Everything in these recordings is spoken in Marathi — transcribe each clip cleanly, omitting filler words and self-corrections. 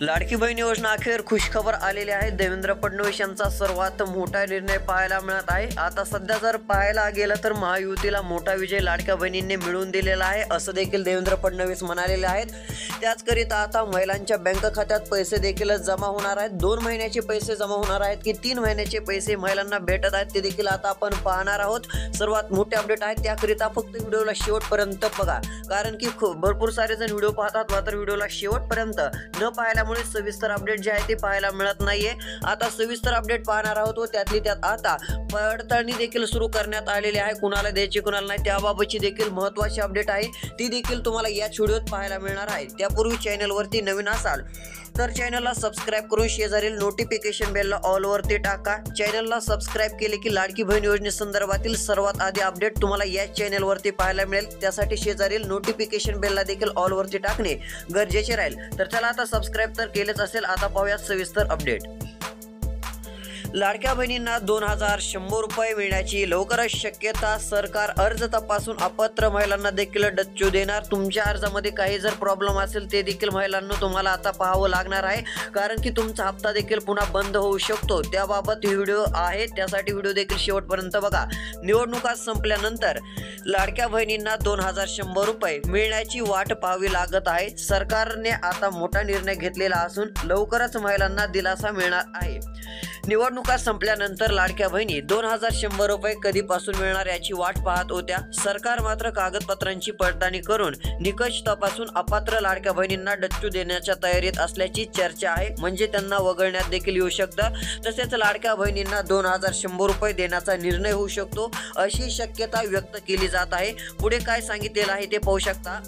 लाडकी बहीण योजना अखेर खुशखबर आलेली आहे। देवेंद्र फडणवीस यांचा सर्वात मोठा निर्णय पाहायला मिळत आहे। आता सध्या जर पाहायला गेलं तर महायुतीला मोठा विजय लाडक्या बहिणींनी मिळवून दिलेला आहे असं देखील देवेंद्र फडणवीस म्हणालेले आहेत। त्याचकरिता आता महिलांच्या बँक खात्यात पैसे देखील जमा होणार आहेत। 2 महिन्याचे पैसे जमा होणार आहेत की 3 महिन्याचे पैसे महिलांना भेटत आहेत ते देखील आता आपण पाहणार आहोत। सर्वात मोठे अपडेट आहे त्याकरिता फक्त व्हिडिओला शेवटपर्यंत बघा, कारण की भरपूर सारे जण व्हिडिओ पाहतात मात्र व्हिडिओला शेवटपर्यंत न पाहिल्यामुळे सविस्तर अपडेट जे आहे ते पाहायला मिळत नाहीये। आता सविस्तर अपडेट पाहणार आहोत व त्यातली त्यात आता पडताळणी देखील सुरू करण्यात आलेली आहे। कुणाला द्यायची कुणाला नाही त्याबाबतची देखील महत्त्वाची अपडेट आहे, ती देखील तुम्हाला याच व्हिडिओत पाहायला मिळणार आहे। त्यापूर्वी चॅनलवरती नवीन असाल तर चॅनलला सबस्क्राइब करून शेजारील नोटिफिकेशन बेलला ऑल वरती टाका। चॅनलला सबस्क्राइब केले की लाडकी बहीण योजनेसंदर्भातील सर्वात आधी अपडेट तुम्हाला याच चॅनलवरती पाहायला मिळेल। त्यासाठी शेजारील नोटिफिकेशन बेलला देखील ऑल वरती टाकणे गरजेचे राहील। तर चला आता सबस्क्राइब तर केलेच असेल, आता पाहूया सविस्तर अपडेट। लाडक्या बहिणींना 2100 रुपये मिळण्याची लवकरच शक्यता। सरकार अर्ज तपासून अपात्र महिलांना देखील डच्चू देणार। तुमच्या अर्जामध्ये काही जर प्रॉब्लेम असेल ते देखील महिलांना तुम्हाला आता पाहावं लागणार आहे, कारण की तुमचा हप्ता देखील पुन्हा बंद होऊ शकतो। त्याबाबत व्हिडिओ आहे, त्यासाठी व्हिडिओ देखील शेवटपर्यंत बघा। निवडणुका संपल्यानंतर लाडक्या बहिणींना 2100 रुपये मिळण्याची वाट पाहावी लागत आहे। सरकारने आता मोठा निर्णय घेतलेला असून लवकरच महिलांना दिलासा मिळणार आहे। निवडणुका संपल्यानंतर लाडक्या बहिणी 2100 रुपये कधीपासून मिळणार याची वाट पाहत होत्या। सरकार मात्र कागदपत्रांची पडताळणी करून निकष तपासून अपात्र लाडक्या बहिणींना डच्चू देण्याच्या तयारीत असल्याची चर्चा आहे, म्हणजे त्यांना वगळण्यात देखील येऊ शकतं। तसेच लाडक्या बहिणींना 2100 रुपये देण्याचा निर्णय होऊ शकतो अशी शक्यता व्यक्त केली जात आहे। पुढे काय सांगितलेलं आहे ते पाहू शकता।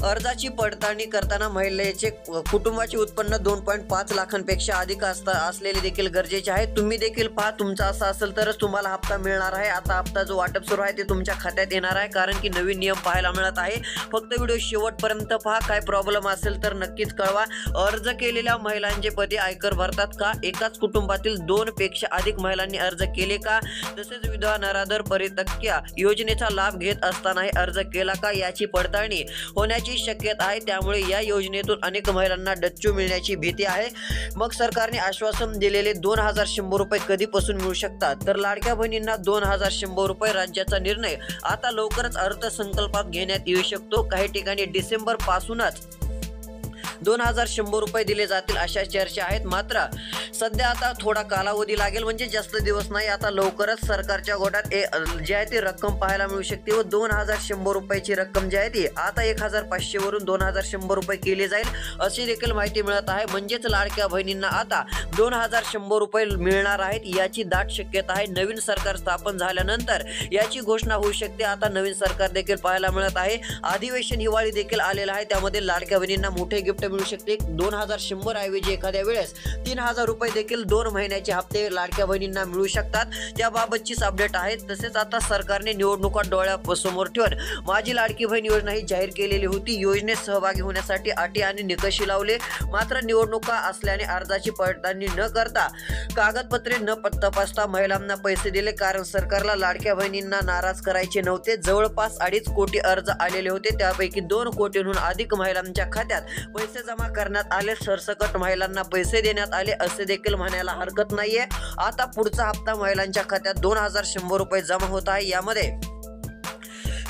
अर्जाची पडताळणी करताना महिलेचे कुटुंबाचे उत्पन्न 2.5 लाखांपेक्षा अधिक असलेले देखील गरजेचे आहे। तुम्ही देखील पहा, तुमचा असं असेल तरच तुम्हाला हप्ता मिळणार आहे। आता हप्ता जो वाटप सुरू आहे ते तुमच्या खात्यात येणार आहे, कारण की नवीन नियम पाहायला मिळत आहे। फक्त व्हिडिओ शेवटपर्यंत पहा, काय प्रॉब्लेम असेल तर नक्कीच कळवा। अर्ज केलेल्या महिलांचे पती आयकर भरतात का? एकाच कुटुंबातील 2 पेक्षा अधिक महिलांनी अर्ज केले का? तसेच विधवा नराधर परित्यक्त्या योजनेचा लाभ घेत असतानाही अर्ज केला का याची पडताळणी होण्याची शक्यता आहे। त्यामुळे या योजनेतून अनेक महिलांना डच्चू मिळण्याची भीती आहे। मग सरकारने आश्वासन दिलेले 2100 रुपये कधीपासून मिळू शकतात? तर लाडक्या बहिणींना 2100 रुपये राज्याचा निर्णय आता लवकरच अर्थसंकल्पात घेण्यात येऊ शकतो। काही ठिकाणी डिसेंबर पासूनच 2100 रुपये दिले जातील अशा चर्चा आहेत। मात्र सध्या आता थोडा कालावधी लागेल, म्हणजे जास्त दिवस नाही। आता लवकरच सरकारच्या गोटात जी आहे ती रक्कम पाहायला मिळू शकते व 2100 रुपयाची रक्कम जी आहे ती आता 1500 वरून 2100 रुपये केली जाईल अशी देखील माहिती मिळत आहे। म्हणजेच लाडक्या बहिणींना आता 2100 रुपये मिळणार आहेत याची दाट शक्यता आहे। नवीन सरकार स्थापन झाल्यानंतर याची घोषणा होऊ शकते। आता नवीन सरकार देखील पाहायला मिळत आहे। अधिवेशन हिवाळी देखील आलेलं आहे, त्यामध्ये लाडक्या बहिणींना मोठे गिफ्ट मिळू शकते। 2100 ऐवजी एखाद्या वेळेस 3000 रुपये देखील 2 महिन्याचे हप्ते लाडक्या बहिणींना मिळू शकतात, त्याबाबतचीच अपडेट आहे। तसेच आता सरकारने निवडणुका डोळ्यासमोर ठेवून माझी लाडकी बहीण योजना ही जाहीर केलेली होती। योजनेत सहभागी होण्यासाठी अटी आणि निकषी लावले, मात्र निवडणुका असल्याने अर्जाची पडताळणी न करता कागदपत्रे न तपासता महिलांना पैसे दिले, कारण सरकारला लाडक्या बहिणींना नाराज करायचे नव्हते। जवळपास 2.5 कोटी अर्ज आलेले होते, त्यापैकी 2 कोटींहून अधिक महिलांच्या खात्यात पैसे जमा करण्यात आले। सरसकट महिलांना पैसे देण्यात आले असे देखील म्हणायला हरकत नाहीये। आता पुढचा हप्ता महिलांच्या खात्यात 2100 रुपये जमा होत आहे। यामध्ये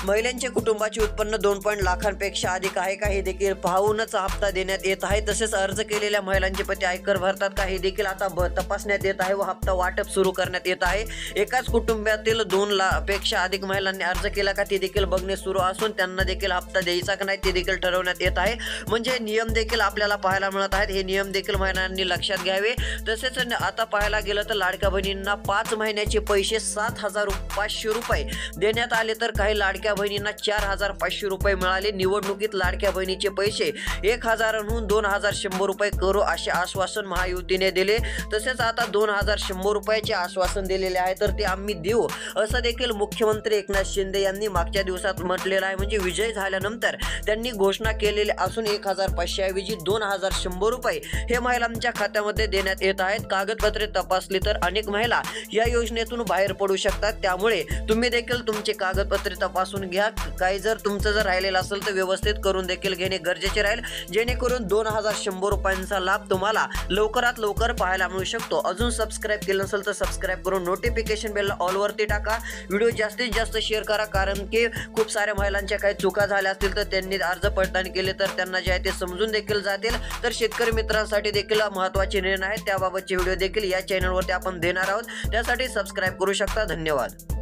महिलांचे कुटुंबाचे उत्पन्न 2 लाखांपेक्षा अधिक आहे का हे देखील पाहूनच हप्ता देण्यात येत आहे। तसेच अर्ज केलेल्या महिलांचे पती आयकर भरतात का हे देखील आता तपासण्यात येत आहे व हप्ता वाटप सुरू करण्यात येत आहे। एकाच कुटुंबातील 2 पेक्षा अधिक महिलांनी अर्ज केला का ते देखील बघणे सुरू असून त्यांना देखील हप्ता द्यायचा का नाही ते देखील ठरवण्यात येत आहे। म्हणजे नियम देखील आपल्याला पाहायला मिळत आहेत, हे नियम देखील महिलांनी लक्षात घ्यावे। तसेच आता पाहायला गेलं तर लाडक्या बहिणींना 5 महिन्याचे पैसे 7500 रुपये देण्यात आले, तर काही लाडक्या बहिणींना 4500 रुपये मिळाले। निवडणुकीत लाडक्या बहिणीचे पैसे 1000हून 2100 रुपये करू असे आश्वासन महायुतीने दिले। तसेच आता 2100 रुपयाचे आश्वासन दिलेले आहे, तर ते आम्ही देऊ असं देखील मुख्यमंत्री एकनाथ शिंदे यांनी मागच्या दिवसात म्हटलेलं आहे। म्हणजे विजय झाल्यानंतर त्यांनी घोषणा केलेली असून 1500 ऐवजी 2100 रुपये हे महिलांच्या खात्यामध्ये देण्यात येत आहेत। कागदपत्रे तपासली तर अनेक महिला या योजनेतून बाहेर पडू शकतात, त्यामुळे तुम्ही देखील तुमचे कागदपत्रे तपासून तपासून घ्या. काही जर तुमचं जर राहिलेलं असेल तर व्यवस्थित करून देखील घेणे गरजेचे राहील, जेणेकरून 2100 रुपयांचा लाभ तुम्हाला लवकरात लवकर पाहायला मिळू शकतो. अजून सबस्क्राईब केलं नसेल तर सबस्क्राईब करून नोटिफिकेशन बेल ऑल वरती टाका. व्हिडिओ जास्तीत जास्त शेअर करा, कारण की खूप साऱ्या महिलांच्या काही चुका झाल्या असतील तर त्यांनी अर्ज पडताळणी केले तर त्यांना जे आहे ते समजून देखील जातील. तर शेतकरी मित्रांसाठी देखील महत्त्वाचे निर्णय आहेत, त्याबाबतचे व्हिडिओ देखील या चॅनलवरती आपण देणार आहोत. त्यासाठी सबस्क्राईब करू शकता. धन्यवाद.